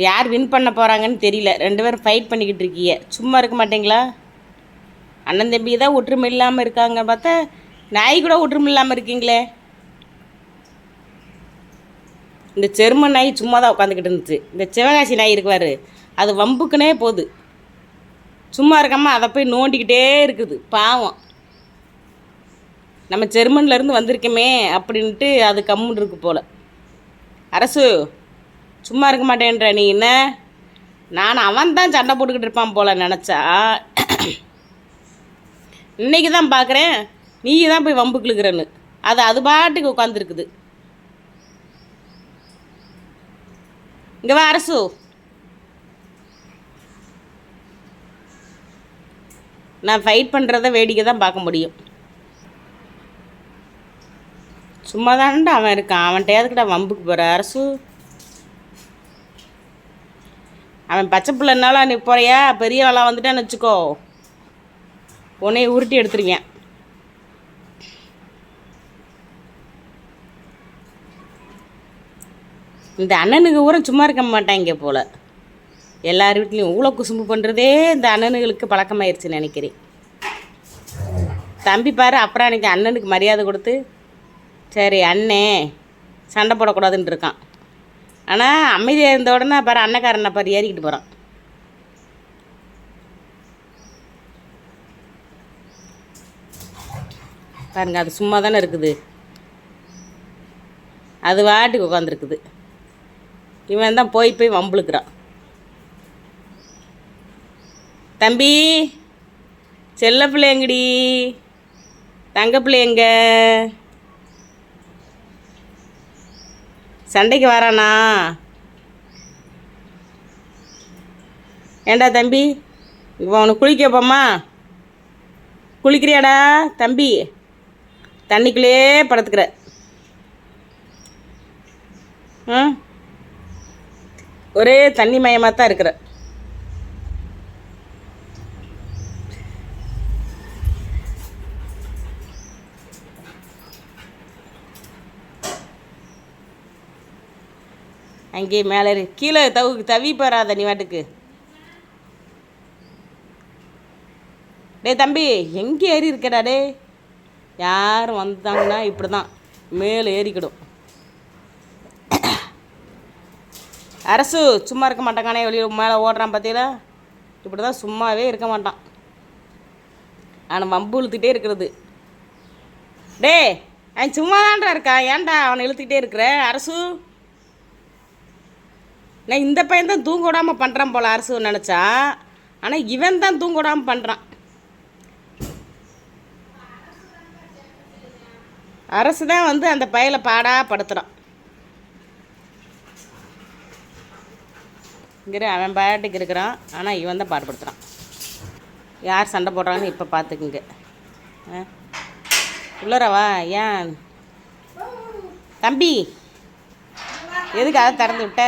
யார் வின் பண்ண போகிறாங்கன்னு தெரியல. 2 பேரும் ஃபைட் பண்ணிக்கிட்டு இருக்கீங்க. சும்மா இருக்க மாட்டீங்களா? அண்ணன் தம்பி தான் ஒற்றுமை இல்லாமல் இருக்காங்க பார்த்தா நாய் கூட ஒற்றுமை இல்லாமல் இருக்கீங்களே. இந்த செரும நாய் சும்மா தான் உட்காந்துக்கிட்டு இருந்துச்சு. இந்த சிவகாசி நாய் இருக்குவார், அது வம்புக்குனே போகுது. சும்மா இருக்காமல் அதை போய் நோண்டிக்கிட்டே இருக்குது. பாவம், நம்ம ஜெர்மன்லேருந்து வந்திருக்கோமே அப்படின்ட்டு அது கம்முன்னு இருக்கு போல். அரசு சும்மா இருக்க மாட்டேன்ற நீ என்ன? நான் அவன் தான் சண்டை போட்டுக்கிட்டு இருப்பான் போல் நினச்சா, இன்றைக்கி தான் பார்க்குறேன் நீ தான் போய் வம்பு கிழக்குறன்னு. அது பாட்டுக்கு உட்காந்துருக்குது. இங்கே வா அரசு. நான் ஃபைட் பண்ணுறத வேடிக்கை தான் பார்க்க முடியும். சும்மா தான்டா அவன் இருக்கான். அவன்கிட்ட எதுக்கிட்ட வம்புக்கு போகிற அரசு? அவன் பச்சை பிள்ளைனால நீ போகிறியா? பெரிய வேலை வந்துட்டான்னு வச்சுக்கோ, உன்னைய உருட்டி எடுத்துருவேன். இந்த அண்ணனுக்கு ஊரம் சும்மா இருக்க மாட்டாங்க போல். எல்லார் வீட்லேயும் ஊழ குசும்பு பண்ணுறதே இந்த அண்ணனுங்களுக்கு பழக்கமாயிருச்சுன்னு நினைக்கிறேன். தம்பி பாரு, அப்புறம் அன்றைக்கி அண்ணனுக்கு மரியாதை கொடுத்து சரி அண்ணே சண்டை போடக்கூடாதுன்னு இருக்கான். ஆனால் அமைதியாக இருந்த உடனே பாரு அண்ணக்காரனை பாரு ஏறிக்கிட்டு போகிறான். பாருங்க, அது சும்மா தானே இருக்குது. அது வாட்டுக்கு உட்காந்துருக்குது. இவன் தான் போய் போய் வம்புழுக்கிறான். தம்பி செல்ல பிள்ளைங்கடி, தங்க பிள்ளைங்க சண்டைக்கு வரானா? ஏண்டா தம்பி, இப்போ அவனுக்கு குளிக்க வைப்போம்மா? குளிக்கிறியாடா தம்பி? தண்ணிக்குள்ளே படுத்துக்கிற. ஒரே தண்ணி மயமாக தான் இருக்கிற. அங்கே மேலே கீழே தவி போறாத நீ வாட்டுக்கு. டே தம்பி, எங்கே ஏறி இருக்கடா? டே யாரும் வந்தாங்கன்னா இப்படி தான் மேலே ஏறிக்கிடும். அரசு சும்மா இருக்க மாட்டாங்கானே, வெளியில் மேலே ஓடுறான் பார்த்தீங்களா? இப்படி தான் சும்மாவே இருக்க மாட்டான். அவனை வம்பு இழுத்துக்கிட்டே இருக்கிறது. டே அவன் சும்மா தான்டா இருக்கான், ஏன்டா அவனை இழுத்துக்கிட்டே இருக்கிற? அரசு, நான் இந்த பையன் தான் தூங்க விடாமல் பண்ணுறான் போல் அரசு நினச்சா, ஆனால் இவன் தான் தூங்க விடாமல் பண்ணுறான். அரசு தான் வந்து அந்த பையலை படுத்துகிறான். இங்கே அவன் பாட்டுக்கு இருக்கிறான், ஆனால் இவன் தான் பாடுபடுத்துகிறான். யார் சண்டை போடுறாங்கன்னு இப்போ பார்த்துக்குங்க. உள்ளரவா? ஏன் தம்பி எதுக்கு அதை திறந்து விட்ட?